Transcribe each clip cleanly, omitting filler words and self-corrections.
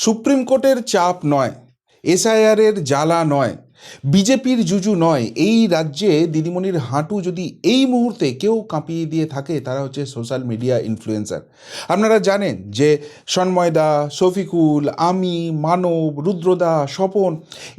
Supreme কোর্টের চাপ নয়, এসআইআরের জ্বালা নয়, বিজেপির জুজু নয়, এই রাজ্যে দিদিমণির হাঁটু যদি এই মুহূর্তে কেউ কাঁপিয়ে দিয়ে থাকে তারা হচ্ছে সোশ্যাল মিডিয়া ইনফ্লুয়েন্সার। আপনারা জানেন যে সন্ময়দা, শফিকুল, আমি, মানব, রুদ্রদা, স্বপন,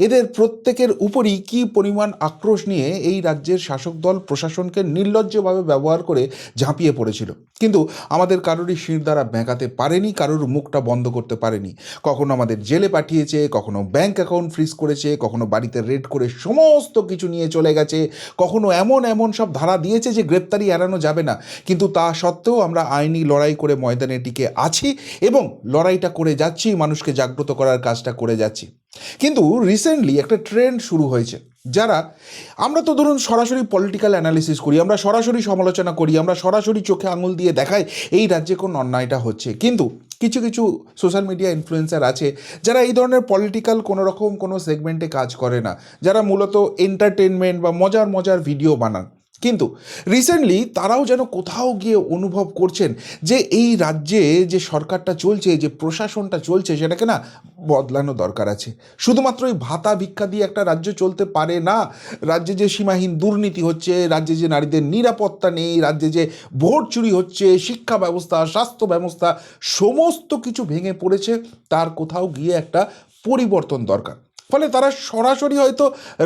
এদের প্রত্যেকের উপরই কী পরিমাণ আক্রোশ নিয়ে এই রাজ্যের শাসক দল প্রশাসনকে নির্লজ্জভাবে ব্যবহার করে ঝাঁপিয়ে পড়েছিল। কিন্তু আমাদের কারোরই শির দ্বারা বেঁকাতে পারেনি, কারোর মুখটা বন্ধ করতে পারেনি। কখনো আমাদের জেলে পাঠিয়েছে, কখনো ব্যাংক অ্যাকাউন্ট ফ্রিজ করেছে, কখনো বাড়িতে রেড করে সমস্ত কিছু নিয়ে চলে গেছে, কখনো এমন এমন সব ধারা দিয়েছে যে গ্রেপ্তারি এড়ানো যাবে না। কিন্তু তা সত্ত্বেও আমরা আইনি লড়াই করে ময়দানে টিকে আছি এবং লড়াইটা করে যাচ্ছি, মানুষকে জাগ্রত করার কাজটা করে যাচ্ছি। কিন্তু রিসেন্টলি একটা ট্রেন্ড শুরু হয়েছে, যারা আমরা তো ধরুন সরাসরি পলিটিক্যাল অ্যানালিসিস করি, আমরা সরাসরি সমালোচনা করি, আমরা সরাসরি চোখে আঙুল দিয়ে দেখাই এই রাজ্যে কোন অন্যায়টা হচ্ছে। কিন্তু কিছু কিছু সোশ্যাল মিডিয়া ইনফ্লুয়েন্সার আছে যারা এই ধরনের পলিটিক্যাল কোনো রকম কোনো সেগমেন্টে কাজ করে না, যারা মূলত এন্টারটেনমেন্ট বা মজার মজার ভিডিও বানান। কিন্তু রিসেন্টলি তারাও যেন কোথাও গিয়ে অনুভব করছেন যে এই রাজ্যে যে সরকারটা চলছে, যে প্রশাসনটা চলছে, সেটাকে না বদলানো দরকার আছে। শুধুমাত্র এই ভাতা ভিক্ষা দিয়ে একটা রাজ্য চলতে পারে না। রাজ্যে যে সীমাহীন দুর্নীতি হচ্ছে, রাজ্যে যে নারীদের নিরাপত্তা নেই, রাজ্যে যে ভোট চুরি হচ্ছে, শিক্ষা ব্যবস্থা, স্বাস্থ্য ব্যবস্থা সমস্ত কিছু ভেঙে পড়েছে, তার কোথাও গিয়ে একটা পরিবর্তন দরকার। ফলে তারা সরাসরি হয়তো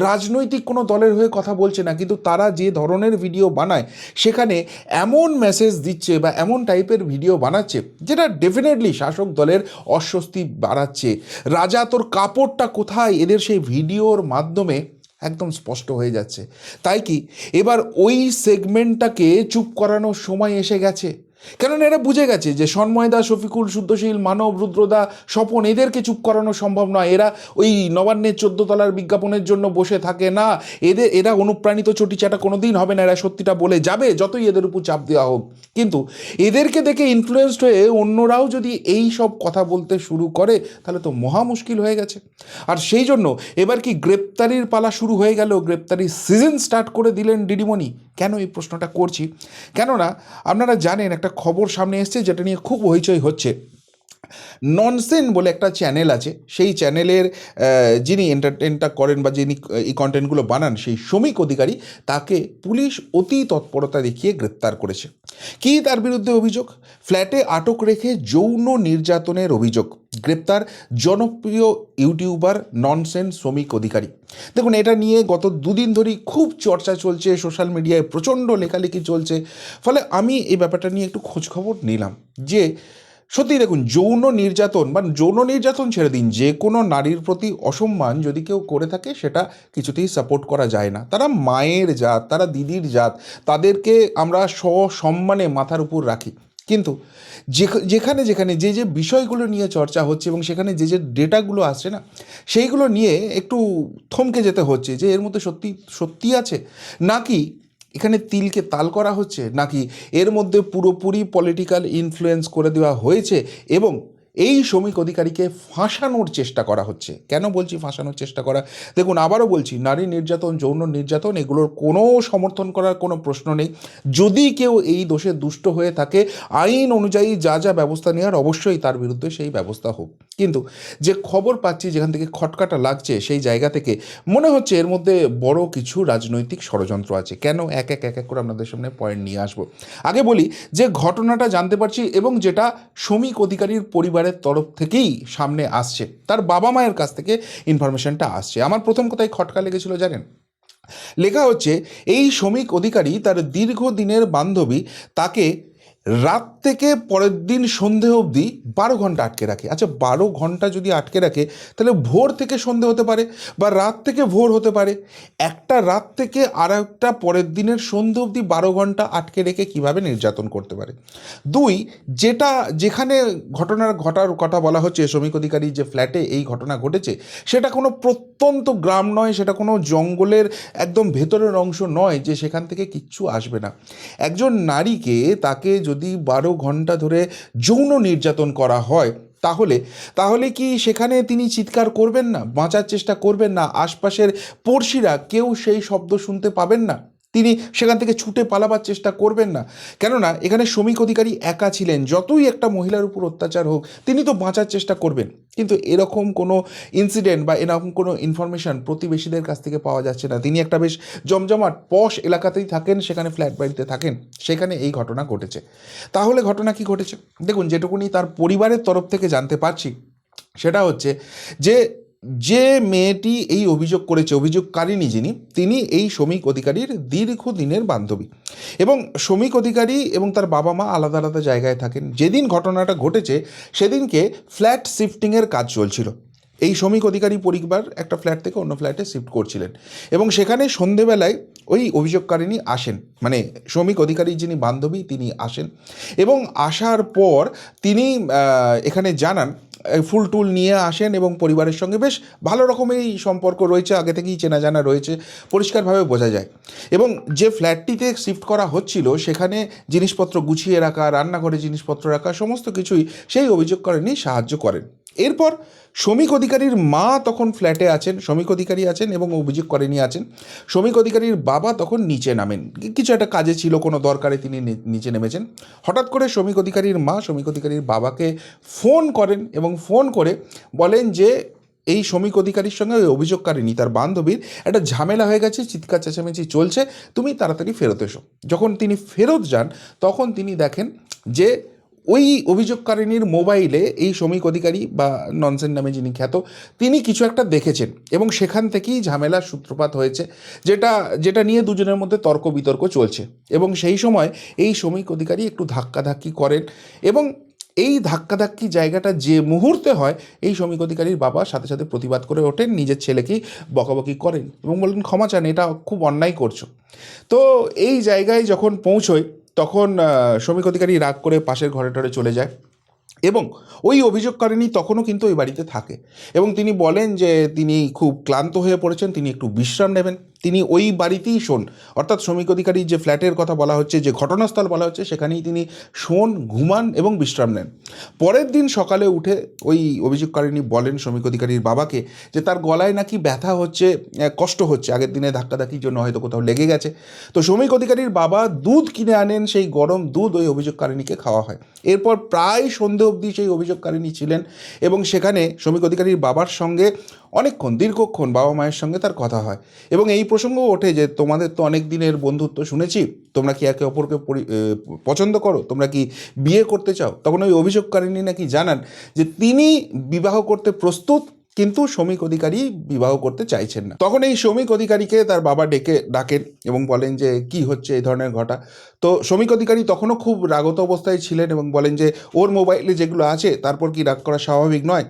রাজনৈতিক কোনো দলের হয়ে কথা বলছে না, কিন্তু তারা যে ধরনের ভিডিও বানায় সেখানে এমন মেসেজ দিচ্ছে বা এমন টাইপের ভিডিও বানাচ্ছে যেটা ডেফিনেটলি শাসক দলের অস্বস্তি বাড়াচ্ছে। রাজা তোর কাপড়টা কোথায়, এদের সেই ভিডিওর মাধ্যমে একদম স্পষ্ট হয়ে যাচ্ছে। তাই কি এবার ওই সেগমেন্টটাকে চুপ করানোর সময় এসে গেছে? কেননা এরা বুঝে গেছে যে সন্ময়দা, শফিকুল, শুদ্ধশীল, মানব, রুদ্রদা, স্বপন, এদেরকে চুপ করানো সম্ভব নয়। এরা ওই নবান্নের 14 তলার বিজ্ঞাপনের জন্য বসে থাকে না। এরা অনুপ্রাণিত চটিচাটা কোনো দিন হবে না, এরা সত্যিটা বলে যাবে যতই এদের উপর চাপ দেওয়া হোক। কিন্তু এদেরকে দেখে ইনফ্লুয়েসড হয়ে অন্যরাও যদি এই সব কথা বলতে শুরু করে তাহলে তো মহা মুশকিল হয়ে গেছে। আর সেই জন্য এবার কি গ্রেপ্তারির পালা শুরু হয়ে গেল, গ্রেপ্তারির সিজন স্টার্ট করে দিলেন দিদিমণি। কেন এই প্রশ্নটা করছি? কেননা আপনারা জানেন একটা খবর সামনে এসছে যেটা নিয়ে খুব হইচই হচ্ছে। ননসেন বলে একটা চ্যানেল আছে, সেই চ্যানেলের যিনি এন্টারটেনটা করেন বা যিনি এই কন্টেন্টগুলো বানান, সেই শ্রমিক অধিকারী, তাকে পুলিশ অতি তৎপরতা দেখিয়ে গ্রেপ্তার করেছে। কী তার বিরুদ্ধে অভিযোগ? ফ্ল্যাটে আটক রেখে যৌন নির্যাতনের অভিযোগ। গ্রেপ্তার জনপ্রিয় ইউটিউবার ননসেন শ্রমিক অধিকারী। দেখুন, এটা নিয়ে গত দুদিন ধরেই খুব চর্চা চলছে, সোশ্যাল মিডিয়ায় প্রচণ্ড লেখালেখি চলছে। ফলে আমি এই ব্যাপারটা নিয়ে একটু খোঁজখবর নিলাম যে সত্যি দেখুন, যৌন নির্যাতন বা যৌন নির্যাতন ছেড়ে দিন, যে কোনো নারীর প্রতি অসম্মান যদি কেউ করে থাকে সেটা কিছুতেই সাপোর্ট করা যায় না। তারা মায়ের জাত, তারা দিদির জাত, তাদেরকে আমরা সসম্মানে মাথার উপর রাখি। কিন্তু যেখানে যেখানে যে যে বিষয়গুলো নিয়ে চর্চা হচ্ছে এবং সেখানে যে যে ডেটাগুলো আসছে না, সেইগুলো নিয়ে একটু থমকে যেতে হচ্ছে যে এর মধ্যে সত্যি সত্যি আছে, নাকি এখানে তিলকে তাল করা হচ্ছে, নাকি এর মধ্যে পুরোপুরি পলিটিক্যাল ইনফ্লুয়েন্স করে দেওয়া হয়েছে এবং এই শ্রমিক অধিকারীকে ফাঁসানোর চেষ্টা করা হচ্ছে। কেন বলছি ফাঁসানোর চেষ্টা করা? দেখুন, আবারও বলছি, নারী নির্যাতন, যৌন নির্যাতন, এগুলোর কোনো সমর্থন করার কোনো প্রশ্ন নেই। যদি কেউ এই দোষে দুষ্ট হয়ে থাকে, আইন অনুযায়ী যা যা ব্যবস্থা নেওয়ার অবশ্যই তার বিরুদ্ধে সেই ব্যবস্থা হোক। কিন্তু যে খবর পাচ্ছি, যেখান থেকে খটকাটা লাগছে, সেই জায়গা থেকে মনে হচ্ছে এর মধ্যে বড় কিছু রাজনৈতিক ষড়যন্ত্র আছে। কেন? এক এক করে আপনাদের সামনে পয়েন্ট নিয়ে আসবো। আগে বলি যে ঘটনাটা জানতে পারছি এবং যেটা শ্রমিক অধিকারীর পরিবারের তরফ থেকেই সামনে আসছে, তার বাবা মায়ের কাছ থেকে ইনফরমেশনটা আসছে। আমার প্রথম কথায় খটকা লেগেছিল জানেন? লেখা হচ্ছে এই শ্রমিক অধিকারী তার দীর্ঘদিনের বান্ধবী তাকে রাত থেকে পরের দিন সন্ধে অবধি 12 ঘন্টা আটকে রাখে। আচ্ছা, 12 ঘন্টা যদি আটকে রাখে তাহলে ভোর থেকে সন্ধে হতে পারে বা রাত থেকে ভোর হতে পারে। একটা রাত থেকে আর একটা পরের দিনের সন্ধে অবধি 12 ঘন্টা আটকে রেখে কিভাবে নির্যাতন করতে পারে? দুই, যেখানে ঘটার কথা বলা হচ্ছে, শ্রমিক অধিকারী যে ফ্ল্যাটে এই ঘটনা ঘটেছে, সেটা কোনো প্রত্যন্ত গ্রাম নয়, সেটা কোনো জঙ্গলের একদম ভেতরের অংশ নয় যে সেখান থেকে কিচ্ছু আসবে না। একজন নারীকে তাকে যদি 12 ঘন্টা ধরে যৌন নির্যাতন করা হয়, তাহলে কি সেখানে তিনি চিৎকার করবেন না, বাঁচার চেষ্টা করবেন না? আশপাশের পড়শিরা কেউ সেই শব্দ শুনতে পাবেন না? তিনি সেখান থেকে ছুটে পালাবার চেষ্টা করবেন না। কেননা এখানে শ্রমিক অধিকারী একা ছিলেন, যতই একটা মহিলার উপর অত্যাচার হোক তিনি তো বাঁচার চেষ্টা করবেন। কিন্তু এরকম কোনো ইনসিডেন্ট বা এরকম কোনো ইনফরমেশান প্রতিবেশীদের কাছ থেকে পাওয়া যাচ্ছে না। তিনি একটা বেশ জমজমাট পশ এলাকাতেই থাকেন, সেখানে ফ্ল্যাট বাড়িতে থাকেন, সেখানে এই ঘটনা ঘটেছে। তাহলে ঘটনা কি ঘটেছে দেখুন, যেটুকুনি তার পরিবারের তরফ থেকে জানতে পারছি সেটা হচ্ছে যে যে মেয়েটি এই অভিযোগ করেছে, অভিযোগকারিণী যিনি, তিনি এই শ্রমিক অধিকারীর দীর্ঘদিনের বান্ধবী এবং শ্রমিক অধিকারী এবং তার বাবা মা আলাদা আলাদা জায়গায় থাকেন। যেদিন ঘটনাটা ঘটেছে সেদিনকে ফ্ল্যাট শিফটিংয়ের কাজ চলছিল। এই শ্রমিক অধিকারী পরিবার একটা ফ্ল্যাট থেকে অন্য ফ্ল্যাটে শিফট করছিলেন এবং সেখানে সন্ধেবেলায় ওই অভিযোগকারিণী আসেন, মানে শ্রমিক অধিকারী যিনি বান্ধবী তিনি আসেন এবং আসার পর তিনি এখানে জানান, ফুল টুল নিয়ে আসেন এবং পরিবারের সঙ্গে বেশ ভালো রকমেরই সম্পর্ক রয়েছে, আগে থেকেই চেনা জানা রয়েছে, পরিষ্কারভাবে বোঝা যায়। এবং যে ফ্ল্যাটটিতে শিফট করা হচ্ছিল সেখানে জিনিসপত্র গুছিয়ে রাখা, রান্নাঘরে জিনিসপত্র রাখা, সমস্ত কিছুই সেই অভিযোগকারিণী সাহায্য করেন। এরপর শ্রমিক অধিকারীর মা তখন ফ্ল্যাটে আছেন, শ্রমিক অধিকারী আছেন এবং অভিযোগকারিণী আছেন। শ্রমিক অধিকারীর বাবা তখন নিচে নামেন, কিছু একটা কাজে ছিল, কোনো দরকারে তিনি নিচে নেমেছেন। হঠাৎ করে শ্রমিক অধিকারীর মা শ্রমিক অধিকারীর বাবাকে ফোন করেন এবং ফোন করে বলেন যে এই শ্রমিক অধিকারীর সঙ্গে ওই অভিযোগকারিণী তার বান্ধবীর একটা ঝামেলা হয়ে গেছে, চিৎকার চেঁচামেচি চলছে, তুমি তাড়াতাড়ি ফেরত এসো। যখন তিনি ফেরত যান তখন তিনি দেখেন যে ওই অভিযোগকারিণীর মোবাইলে এই শ্রমিক অধিকারী বা ননসেন নামে যিনি খ্যাত, তিনি কিছু একটা দেখেছেন এবং সেখান থেকেই ঝামেলার সূত্রপাত হয়েছে, যেটা নিয়ে দুজনের মধ্যে তর্ক বিতর্ক চলছে। এবং সেই সময় এই শ্রমিক অধিকারী একটু ধাক্কাধাক্কি করেন এবং এই ধাক্কাধাক্কি জায়গাটা যে মুহূর্তে হয়, এই শ্রমিক অধিকারীর বাবা সাথে সাথে প্রতিবাদ করে ওঠেন, নিজের ছেলেকেই বকাবকি করেন এবং বলেন ক্ষমা চান, এটা খুব অন্যায় করছো। তো এই জায়গায় যখন পৌঁছয় তখন শ্রমিক অধিকারী রাগ করে পাশের ঘরে টরে চলে যায় এবং ওই অভিযোগকারিণী তখনও কিন্তু ওই বাড়িতে থাকে এবং তিনি বলেন যে তিনি খুব ক্লান্ত হয়ে পড়েছেন, তিনি একটু বিশ্রাম নেবেন। তিনি ওই বাড়িতেই শোন, অর্থাৎ শ্রমিক অধিকারীর যে ফ্ল্যাটের কথা বলা হচ্ছে, যে ঘটনাস্থল বলা হচ্ছে, সেখানেই তিনি শোন, ঘুমান এবং বিশ্রাম নেন। পরের দিন সকালে উঠে ওই অভিযোগকারিণী বলেন শ্রমিক অধিকারীর বাবাকে যে তার গলায় নাকি ব্যথা হচ্ছে, কষ্ট হচ্ছে, আগের দিনে ধাক্কাধাক্কির জন্য হয়তো কোথাও লেগে গেছে। তো শ্রমিক অধিকারীর বাবা দুধ কিনে আনেন, সেই গরম দুধ ওই অভিযোগকারিণীকে খাওয়া হয়। এরপর প্রায় সন্ধে অবধি সেই অভিযোগকারিণী ছিলেন এবং সেখানে শ্রমিক অধিকারীর বাবার সঙ্গে অনেকক্ষণ, দীর্ঘক্ষণ বাবা মায়ের সঙ্গে তার কথা হয় এবং এই প্রসঙ্গও ওঠে যে তোমাদের তো অনেক দিনের বন্ধুত্ব শুনেছি, তোমরা কি একে অপরকে পছন্দ করো, তোমরা কি বিয়ে করতে চাও? তখন ওই অভিযোগকারিণী নাকি জানান যে তিনি বিবাহ করতে প্রস্তুত, কিন্তু শ্রমিক অধিকারী বিবাহ করতে চাইছেন না। তখন এই শ্রমিক অধিকারীকে তার বাবা ডাকেন এবং বলেন যে কি হচ্ছে এই ধরনের ঘটা। তো শ্রমিক অধিকারী তখনও খুব রাগত অবস্থায় ছিলেন এবং বলেন যে ওর মোবাইলে যেগুলো আছে তারপর কি রাগ করা স্বাভাবিক নয়,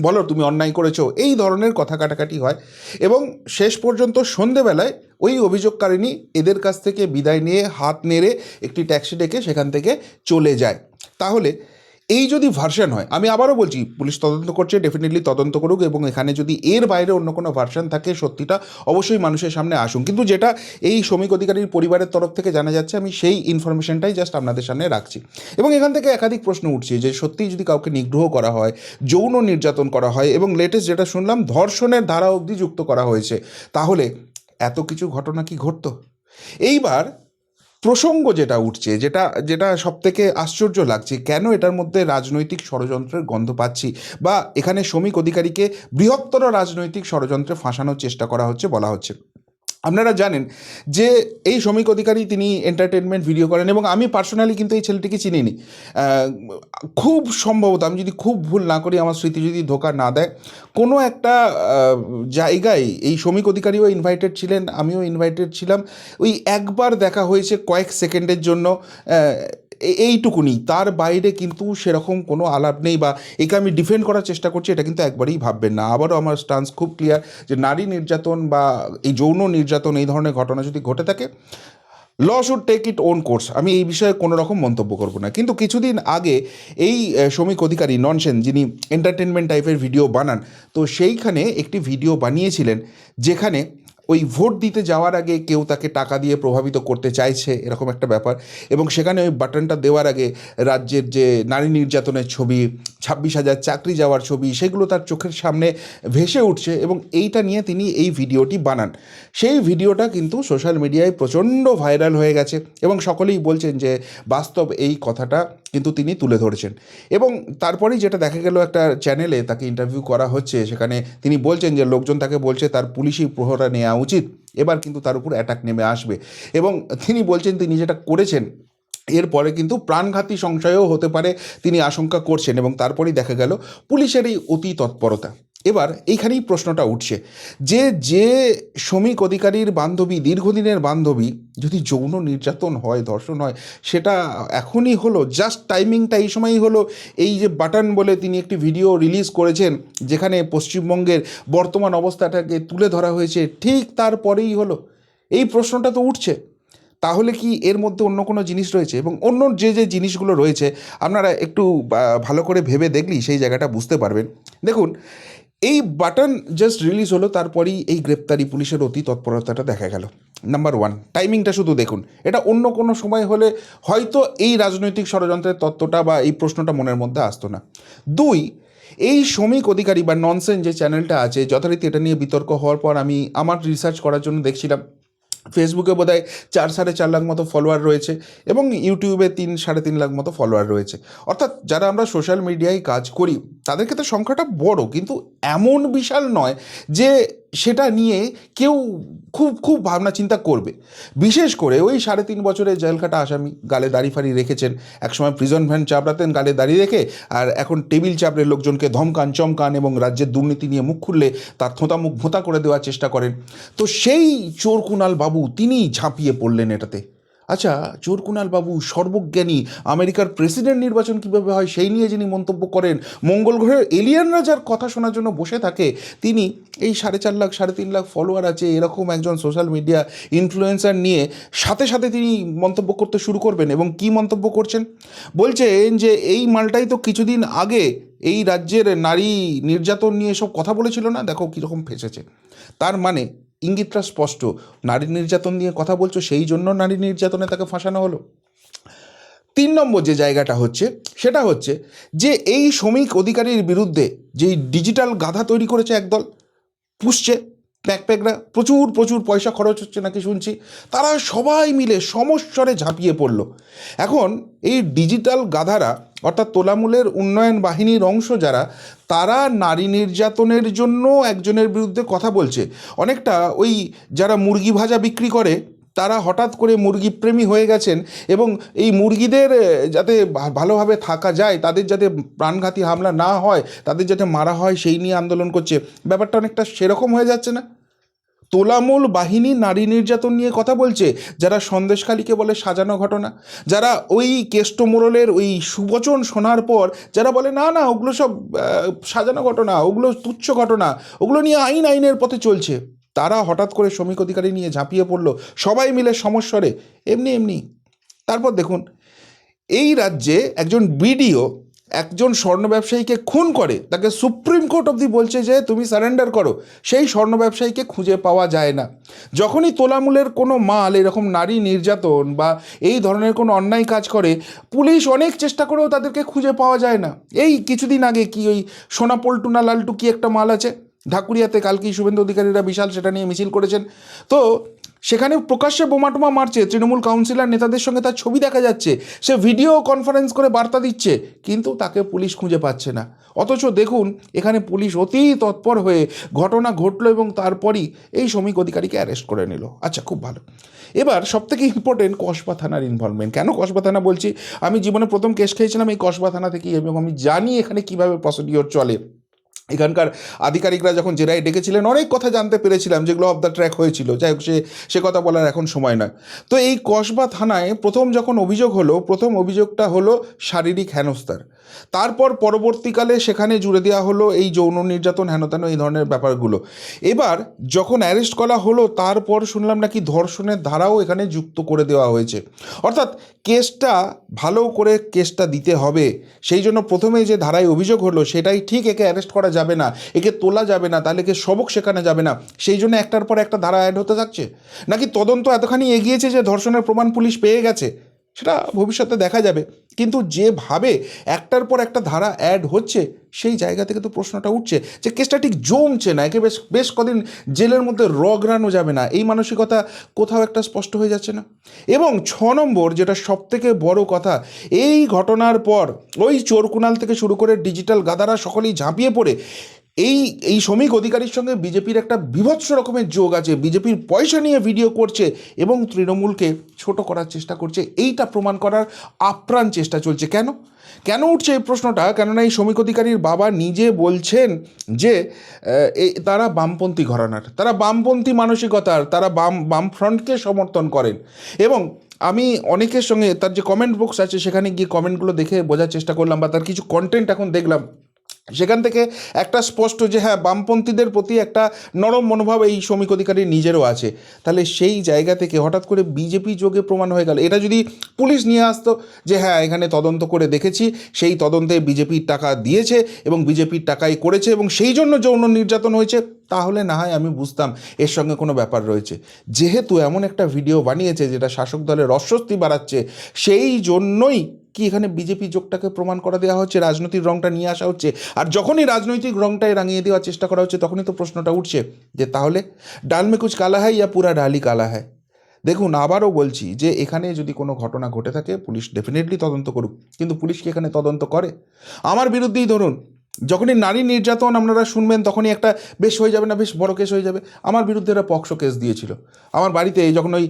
বলো তুমি অন্যায় করেছো, এই ধরনের কথা কাটাকাটি হয় এবং শেষ পর্যন্ত সন্ধেবেলায় ওই অভিযোগকারিণী এদের কাছ থেকে বিদায় নিয়ে হাত নেড়ে একটি ট্যাক্সি ডেকে সেখান থেকে চলে যায়। তাহলে এই যদি ভার্সন হয়, আমি আবারও বলছি পুলিশ তদন্ত করছে, ডেফিনেটলি তদন্ত করুক এবং এখানে যদি এর বাইরে অন্য কোনো ভার্সন থাকে সত্যিটা অবশ্যই মানুষের সামনে আসুন। কিন্তু যেটা এই শ্রমিক অধিকারীর পরিবারের তরফ থেকে জানা যাচ্ছে, আমি সেই ইনফরমেশনটাই জাস্ট আপনাদের সামনে রাখছি। এবং এখান থেকে একাধিক প্রশ্ন উঠছে যে সত্যিই যদি কাউকে নিগ্রহ করা হয়, যৌন নির্যাতন করা হয় এবং লেটেস্ট যেটা শুনলাম ধর্ষণের ধারা অবধি যুক্ত করা হয়েছে, তাহলে এত কিছু ঘটনা কি ঘটতো? এইবার প্রসঙ্গ যেটা উঠছে, যেটা সবথেকে আশ্চর্য লাগছে, কেন এটার মধ্যে রাজনৈতিক ষড়যন্ত্রের গন্ধ পাচ্ছি, বা এখানে শ্রমিক অধিকারীকে বৃহত্তর রাজনৈতিক ষড়যন্ত্রে ফাঁসানোর চেষ্টা করা হচ্ছে বলা হচ্ছে। আপনারা জানেন যে এই শ্রমিক অধিকারী তিনি এন্টারটেনমেন্ট ভিডিও করেন এবং আমি পার্সোনালি কিন্তু এই ছেলেটিকে চিনিনি। খুব সম্ভবত, আমি যদি খুব ভুল না করি, আমার স্মৃতি যদি ধোঁকা না দেয়, কোনো একটা জায়গায় এই শ্রমিক অধিকারীও ইনভাইটেড ছিলেন, আমিও ইনভাইটেড ছিলাম। ওই একবার দেখা হয়েছে কয়েক সেকেন্ডের জন্য, এইটুকুনি, তার বাইরে কিন্তু সেরকম কোনো আলাপ নেই। বা একে আমি ডিফেন্ড করার চেষ্টা করছি এটা কিন্তু একবারেই ভাববেন না। আবারও আমার স্টান্স খুব ক্লিয়ার যে নারী নির্যাতন বা এই যৌন নির্যাতন, এই ধরনের ঘটনা যদি ঘটে থাকে, law should take it own course, আমি এই বিষয়ে কোনো রকম মন্তব্য করব না। কিন্তু কিছুদিন আগে এই শ্রমিক অধিকারী ননসেন, যিনি এন্টারটেনমেন্ট টাইপের ভিডিও বানান, তো সেইখানে একটি ভিডিও বানিয়েছিলেন যেখানে ওই ভোট দিতে যাওয়ার আগে কেউ তাকে টাকা দিয়ে প্রভাবিত করতে চাইছে, এরকম একটা ব্যাপার। এবং সেখানে ওই বাটনটা দেওয়ার আগে রাজ্যের যে নারী নির্যাতনের ছবি, 26,000 চাকরি যাওয়ার ছবি, সেগুলো তার চোখের সামনে ভেসে উঠছে এবং এইটা নিয়ে তিনি এই ভিডিওটি বানান। সেই ভিডিওটা কিন্তু সোশ্যাল মিডিয়ায় প্রচণ্ড ভাইরাল হয়ে গেছে এবং সকলেই বলছেন যে বাস্তব এই কথাটা কিন্তু তিনি তুলে ধরেছেন। এবং তারপরেই যেটা দেখা গেল, একটা চ্যানেলে তাকে ইন্টারভিউ করা হচ্ছে, সেখানে তিনি বলছেন যে লোকজন তাকে বলছে তার পুলিশি প্রহরা নেওয়া উচিত, এবার কিন্তু তার উপর অ্যাটাক নেমে আসবে। এবং তিনি বলছেন তিনি যেটা করেছেন এরপরে কিন্তু প্রাণঘাতী সংশয়ও হতে পারে তিনি আশঙ্কা করছেন। এবং তারপরেই দেখা গেল পুলিশের এই অতি তৎপরতা। এবার এইখানেই প্রশ্নটা উঠছে যে শ্রমিক অধিকারীর বান্ধবী, দীর্ঘদিনের বান্ধবী, যদি যৌন নির্যাতন হয়, ধর্ষণ হয়, সেটা এখনই হলো, জাস্ট টাইমিংটা এই সময়ই হলো। এই যে বাটন বলে তিনি একটি ভিডিও রিলিজ করেছেন যেখানে পশ্চিমবঙ্গের বর্তমান অবস্থাটাকে তুলে ধরা হয়েছে, ঠিক তারপরেই হলো, এই প্রশ্নটা তো উঠছে। তাহলে কি এর মধ্যে অন্য কোনো জিনিস রয়েছে? এবং অন্য যে জিনিসগুলো রয়েছে আপনারা একটু ভালো করে ভেবে দেখলেই সেই জায়গাটা বুঝতে পারবেন। দেখুন, এই বাটন জাস্ট রিলিজ হলো, তারপরেই এই গ্রেপ্তারি, পুলিশের অতি তৎপরতাটা দেখা গেল। নাম্বার ওয়ান, টাইমিংটা শুধু দেখুন। এটা অন্য কোনো সময় হলে হয়তো এই রাজনৈতিক ষড়যন্ত্রের তত্ত্বটা বা এই প্রশ্নটা মনের মধ্যে আসতো না। দুই, এই শ্রমিক অধিকারী বা ননসেন্স যে চ্যানেলটা আছে, যথারীতি এটা নিয়ে বিতর্ক হওয়ার পর আমি আমার রিসার্চ করার জন্য দেখছিলাম, ফেসবুকে বোধহয় 4-4.5 লাখ মতো ফলোয়ার রয়েছে এবং ইউটিউবে 3-3.5 লাখ মতো ফলোয়ার রয়েছে। অর্থাৎ যারা আমরা সোশ্যাল মিডিয়ায় কাজ করি তাদের ক্ষেত্রে সংখ্যাটা বড়, কিন্তু এমন বিশাল নয় যে সেটা নিয়ে কেউ খুব ভাবনা চিন্তা করবে। বিশেষ করে ওই 3.5 বছরের জেল খাটা আসামি, গালে দাড়ি ফাড়ি রেখেছেন, একসময় প্রিজন ভ্যান চাপড়াতেন গালে দাড়ি রেখে, আর এখন টেবিল চাপড়ে লোকজনকে ধমকান চমকান এবং রাজ্যের দুর্নীতি নিয়ে মুখ খুললে তার থোঁতা মুখ ভোঁতা করে দেওয়ার চেষ্টা করেন। তো সেই চোর কুণাল বাবু তিনি ঝাঁপিয়ে পড়লেন এটাতে। আচ্ছা, চোর কুণাল বাবু সর্বজ্ঞানী, আমেরিকার প্রেসিডেন্ট নির্বাচন কীভাবে হয় সেই নিয়ে যিনি মন্তব্য করেন, মঙ্গল গ্রহের এলিয়ানরা যার কথা শোনার জন্য বসে থাকে, তিনি এই 4.5 লাখ 3.5 লাখ ফলোয়ার আছে এরকম একজন সোশ্যাল মিডিয়া ইনফ্লুয়েন্সার নিয়ে সাথে সাথে তিনি মন্তব্য করতে শুরু করবেন। এবং কি মন্তব্য করছেন? বলছেন যে এই মালটাই তো কিছুদিন আগে এই রাজ্যের নারী নির্যাতন নিয়ে সব কথা বলেছিল না, দেখো কীরকম ফেঁসেছে। তার মানে ইঙ্গিতটা স্পষ্ট, নারী নির্যাতন নিয়ে কথা বলছো সেই জন্য নারী নির্যাতনে তাকে ফাঁসানো হলো। 3 নম্বর যে জায়গাটা হচ্ছে সেটা হচ্ছে যে এই শ্রমিক অধিকারীর বিরুদ্ধে যেই ডিজিটাল গাধা তৈরি করেছে একদল, পুষছে প্যাকপ্যাকরা, প্রচুর পয়সা খরচ হচ্ছে নাকি শুনছি, তারা সবাই মিলে সমস্বরে ঝাঁপিয়ে পড়ল। এখন এই ডিজিটাল গাধারা অর্থাৎ তোলামূলের উন্নয়ন বাহিনীর অংশ যারা, তারা নারী নির্যাতনের জন্য একজনের বিরুদ্ধে কথা বলছে। অনেকটা ওই যারা মুরগি ভাজা বিক্রি করে তারা হঠাৎ করে মুরগি প্রেমী হয়ে গেছেন এবং এই মুরগিদের যাতে ভালোভাবে থাকা যায়, তাদের যাতে প্রাণঘাতী হামলা না হয়, তাদের যাতে মারা হয় সেই নিয়ে আন্দোলন করছে। ব্যাপারটা অনেকটা সেরকম হয়ে যাচ্ছে না? তোলামূল বাহিনী নারী নির্যাতন নিয়ে কথা বলছে, যারা সন্দেশখালীকে বলে সাজানো ঘটনা, যারা ওই কেষ্ট মোড়লের ওই সুবচন শোনার পর যারা বলে না না ওগুলো সব সাজানো ঘটনা, ওগুলো তুচ্ছ ঘটনা, ওগুলো নিয়ে আইনের পথে চলছে, তারা হঠাৎ করে শ্রমিক অধিকারী নিয়ে ঝাঁপিয়ে পড়ল সবাই মিলে সমস্বরে এমনি। তারপর দেখুন, এই রাজ্যে একজন বিডিও একজন স্বর্ণ ব্যবসায়ীকে খুন করে, তাকে সুপ্রিম কোর্ট অবধি বলছে যে তুমি সারেন্ডার করো, সেই স্বর্ণ ব্যবসায়ীকে খুঁজে পাওয়া যায় না। যখনই তোলামূলের কোনো মাল এরকম নারী নির্যাতন বা এই ধরনের কোনো অন্যায় কাজ করে, পুলিশ অনেক চেষ্টা করেও তাদেরকে খুঁজে পাওয়া যায় না। এই কিছুদিন আগে কি ওই সোনা পল্টুনা লালটু কি একটা মাল আছে ঢাকুরিয়াতে, কালকেই শুভেন্দু অধিকারীরা বিশাল সেটা নিয়ে মিছিল করেছেন, তো সেখানে প্রকাশ্যে বোমাটোমা মারছে, তৃণমূল কাউন্সিলর নেতাদের সঙ্গে তার ছবি দেখা যাচ্ছে, সে ভিডিও কনফারেন্স করে বার্তা দিচ্ছে, কিন্তু তাকে পুলিশ খুঁজে পাচ্ছে না। অথচ দেখুন এখানে পুলিশ অতি তৎপর হয়ে ঘটনা ঘটলো এবং তারপরই এই শ্রমিক অধিকারীকে অ্যারেস্ট করে নিল। আচ্ছা, খুব ভালো। এবার সবথেকে ইম্পর্টেন্ট কসবা থানার ইনভলভমেন্ট। কেন কসবা থানা বলছি? আমি জীবনে প্রথম কেস খেয়েছিলাম এই কসবা থানা থেকেই এবং আমি জানি এখানে কীভাবে প্রসিডিওর চলে। এখানকার আধিকারিকরা যখন জেরায় ডেকেছিলেন অনেক কথা জানতে পেরেছিলাম যেগুলো অফ দ্য ট্র্যাক হয়েছিল, যাই হোক সে কথা বলার এখন সময় নয়। তো এই কসবা থানায় প্রথম যখন অভিযোগ হলো, প্রথম অভিযোগটা হলো শারীরিক হেনস্থার, তারপর পরবর্তীকালে সেখানে জুড়ে দেওয়া হলো এই যৌন নির্যাতন হেনতেন এই ধরনের ব্যাপারগুলো। এবার যখন অ্যারেস্ট করা হলো তারপর শুনলাম নাকি ধর্ষণের ধারাও এখানে যুক্ত করে দেওয়া হয়েছে। অর্থাৎ কেসটা ভালো করে কেসটা দিতে হবে, সেই জন্য প্রথমে যে ধারায় অভিযোগ হলো সেটাই ঠিক, একে অ্যারেস্ট করা যাবে যাবে না, একে তোলা যাবে না, তাহলে একে সবক শেখানো যাবে না, সেই জন্য একটার পর একটা ধারা অ্যাড হতে থাকছে? নাকি তদন্ত এতখানি এগিয়েছে যে ধর্ষণের প্রমাণ পুলিশ পেয়ে গেছে? সেটা ভবিষ্যতে দেখা যাবে। কিন্তু যেভাবে একটার পর একটা ধারা অ্যাড হচ্ছে, সেই জায়গা থেকে তো প্রশ্নটা উঠছে যে কেসটা ঠিক জমছে না, একে বেশ বেশ কদিন জেলের মধ্যে রগড়ানো যাবে না, এই মানসিকতা কোথাও একটা স্পষ্ট হয়ে যাচ্ছে না? এবং 6 নম্বর, যেটা সবথেকে বড় কথা, এই ঘটনার পর ওই চোরকুনাল থেকে শুরু করে ডিজিটাল গাদারা সকলেই ঝাঁপিয়ে পড়ে এই এই শ্রমিক অধিকারীর সঙ্গে বিজেপির একটা বীভৎস রকমের যোগ আছে, বিজেপির পয়সা নিয়ে ভিডিও করছে এবং তৃণমূলকে ছোট করার চেষ্টা করছে, এইটা প্রমাণ করার আপ্রাণ চেষ্টা চলছে। কেন কেন উঠছে এই প্রশ্নটা? কেননা এই শ্রমিক অধিকারীর বাবা নিজে বলছেন যে তারা বামপন্থী ঘরানার, তারা বামপন্থী মানসিকতার, তারা বামফ্রন্টকে সমর্থন করেন। এবং আমি অনেকের সঙ্গে তার যে কমেন্ট বক্স আছে সেখানে গিয়ে কমেন্টগুলো দেখে বোঝার চেষ্টা করলাম, বা তার কিছু কন্টেন্ট এখন দেখলাম, সেখান থেকে একটা স্পষ্ট যে হ্যাঁ, বামপন্থীদের প্রতি একটা নরম মনোভাব এই শ্রমিক অধিকারীর নিজেরও আছে। তাহলে সেই জায়গা থেকে হঠাৎ করে বিজেপি যোগে প্রমাণ হয়ে গেল। এটা যদি পুলিশ নিয়ে আসতো যে হ্যাঁ, এখানে তদন্ত করে দেখেছি, সেই তদন্তে বিজেপির টাকা দিয়েছে এবং বিজেপির টাকাই করেছে এবং সেই জন্য যৌন নির্যাতন হয়েছে, তাহলে না হয় আমি বুঝতাম এর সঙ্গে কোনো ব্যাপার রয়েছে। যেহেতু এমন একটা ভিডিও বানিয়েছে যেটা শাসক দলের অস্বস্তি বাড়াচ্ছে, সেই জন্যই কি এখানে বিজেপি যোগটাকে প্রমাণ করা দেওয়া হচ্ছে, রাজনৈতিক রংটা নিয়ে আসা হচ্ছে। আর যখনই রাজনৈতিক রংটায় রাঙিয়ে দেওয়ার চেষ্টা করা হচ্ছে, তখনই তো প্রশ্নটা উঠছে যে তাহলে ডাল মে কুচ কালা হয় ইয়া পুরা ডালই কালা হয়? দেখুন, আবারও বলছি যে এখানে যদি কোনো ঘটনা ঘটে থাকে, পুলিশ ডেফিনেটলি তদন্ত করুক, কিন্তু পুলিশ কি এখানে তদন্ত করে? আমার বিরুদ্ধেই ধরুন, যখনই নারী নির্যাতন আপনারা শুনবেন, তখনই একটা বেশ হয়ে যাবে না, বেশ বড় কেস হয়ে যাবে। আমার বিরুদ্ধে এরা পক্সো কেস দিয়েছিল। আমার বাড়িতে যখন ওই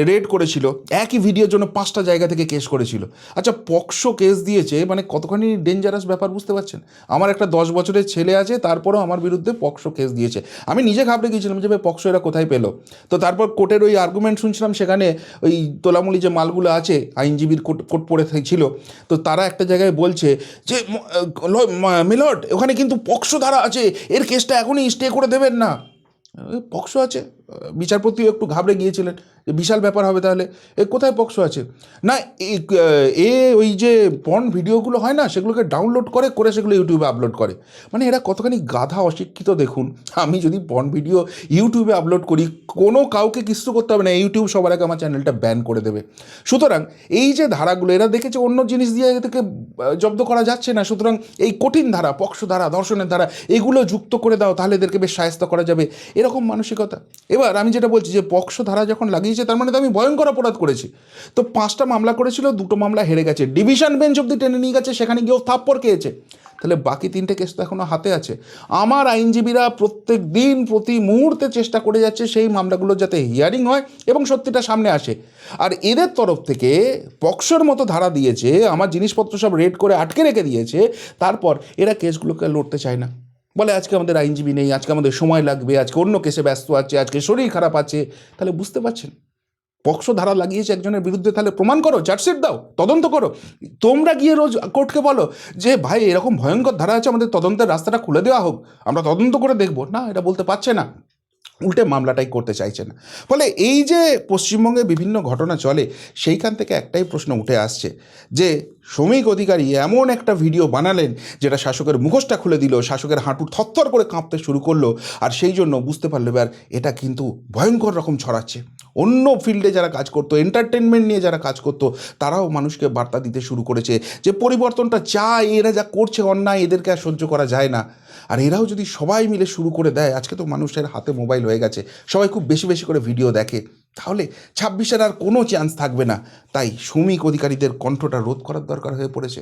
রেড করেছিল, একই ভিডিওর জন্য 5টা জায়গা থেকে কেস করেছিল। আচ্ছা, পক্সো কেস দিয়েছে মানে কতখানি ডেঞ্জারাস ব্যাপার, বুঝতে পারছেন? আমার একটা 10 বছরের ছেলে আছে, তারপরেও আমার বিরুদ্ধে পক্সো কেস দিয়েছে। আমি নিজে ঘাবড়ে গিয়েছিলাম যে ভাই, পক্সো এরা কোথায় পেলো? তো তারপর কোর্টের ওই আর্গুমেন্ট শুনছিলাম, সেখানে ওই তোলামুলি যে মালগুলো আছে, আইনজীবীর কোর্ট পড়ে ছিল, তো তারা একটা জায়গায় বলছে যে মিলট, ওখানে কিন্তু পক্সো ধারা আছে, এর কেসটা এখনই স্টে করে দেবেন না। পক্সো আছে? বিচারপতিও একটু ঘাবড়ে গিয়েছিলেন যে বিশাল ব্যাপার হবে, তাহলে এ কোথায় পক্সো আছে? না, ওই যে পর্ন ভিডিওগুলো হয় না, সেগুলোকে ডাউনলোড করে সেগুলো ইউটিউবে আপলোড করে। মানে এরা কতখানি গাধা অশিক্ষিত দেখুন। আমি যদি পর্ন ভিডিও ইউটিউবে আপলোড করি, কোনো কাউকে কিছু করতে হবে না, ইউটিউব সবার আগে আমার চ্যানেলটা ব্যান করে দেবে। সুতরাং এই যে ধারাগুলো এরা দেখেছে অন্য জিনিস দিয়ে থেকে জব্দ করা যাচ্ছে না, সুতরাং এই কঠিন ধারা, পক্সো ধারা, ধর্ষণের ধারা, এগুলো যুক্ত করে দাও, তাহলে এদেরকে বেশ শায়েস্তা করা যাবে, এরকম মানসিকতা। এবার আমি যেটা বলছি যে পক্সো ধারা যখন লাগিয়েছে, তার মানে তো আমি ভয়ঙ্কর অপরাধ করেছি। তো 5টা মামলা করেছিল, 2টো মামলা হেরে গেছে, ডিভিশন বেঞ্চ অব্দি টেনে নিয়ে গেছে, সেখানে গিয়েও থাপ্পড় খেয়েছে। তাহলে বাকি 3টে কেস তো এখনও হাতে আছে। আমার আইনজীবীরা প্রত্যেক দিন প্রতি মুহূর্তে চেষ্টা করে যাচ্ছে সেই মামলাগুলো যাতে হিয়ারিং হয় এবং সত্যিটা সামনে আসে। আর এদের তরফ থেকে পক্সোর মতো ধারা দিয়েছে, আমার জিনিসপত্র সব রেড করে আটকে রেখে দিয়েছে, তারপর এরা কেসগুলোকে লড়তে চায় না, বলে আজকে আমাদের আইনজীবী নেই, আজকে আমাদের সময় লাগবে, আজকে অন্য কেসে ব্যস্ত আছে, আজকে শরীর খারাপ আছে। তাহলে বুঝতে পারছেন, পক্সো ধারা লাগিয়েছে একজনের বিরুদ্ধে, তাহলে প্রমাণ করো, চার্জশিট দাও, তদন্ত করো। তোমরা গিয়ে রোজ কোর্টকে বলো যে ভাই, এরকম ভয়ঙ্কর ধারা আছে, আমাদের তদন্তের রাস্তাটা খুলে দেওয়া হোক, আমরা তদন্ত করে দেখবো। না, এটা বলতে পারছে না, উল্টে মামলাটাই করতে চাইছে না। ফলে এই যে পশ্চিমবঙ্গে বিভিন্ন ঘটনা চলে, সেইখান থেকে একটাই প্রশ্ন উঠে আসছে যে শ্রমিক অধিকারী এমন একটা ভিডিও বানালেন যেটা শাসকের মুখোশটা খুলে দিল, শাসকের হাঁটু থরথর করে কাঁপতে শুরু করলো, আর সেই জন্য বুঝতে পারলো এবার এটা কিন্তু ভয়ঙ্কর রকম ছড়াচ্ছে। অন্য ফিল্ডে যারা কাজ করতো, এন্টারটেনমেন্ট নিয়ে যারা কাজ করতো, তারাও মানুষকে বার্তা দিতে শুরু করেছে যে পরিবর্তনটা চায়, এরা যা করছে অন্যায়, এদেরকে আর সহ্য করা যায় না। আর এরাও যদি সবাই মিলে শুরু করে দেয়, আজকে তো মানুষের হাতে মোবাইল হয়ে গেছে, সবাই খুব বেশি বেশি করে ভিডিও দেখে, তাহলে 26-এর আর কোনো চান্স থাকবে না। তাই শ্রমিক অধিকারীদের কণ্ঠটা রোধ করার দরকার হয়ে পড়েছে।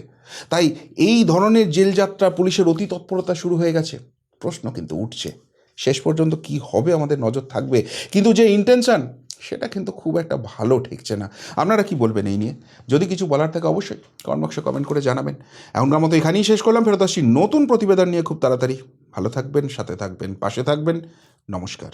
তাই এই ধরনের জেলযাত্রা, পুলিশের অতি তৎপরতা শুরু হয়ে গেছে। প্রশ্ন কিন্তু উঠছে, শেষ পর্যন্ত কি হবে আমাদের নজর থাকবে, কিন্তু যে ইন্টেনশন, সেটা কিন্তু খুব একটা ভালো ঠেকছে না। আপনারা কি বলবেন এই নিয়ে? যদি কিছু বলার থাকে অবশ্যই কমেন্ট বক্সে কমেন্ট করে জানাবেন। এখনকার মতো এখানেই শেষ করলাম, ফেরত আসছি নতুন প্রতিবেদন নিয়ে খুব তাড়াতাড়ি। ভালো থাকবেন, সাথে থাকবেন, পাশে থাকবেন। নমস্কার।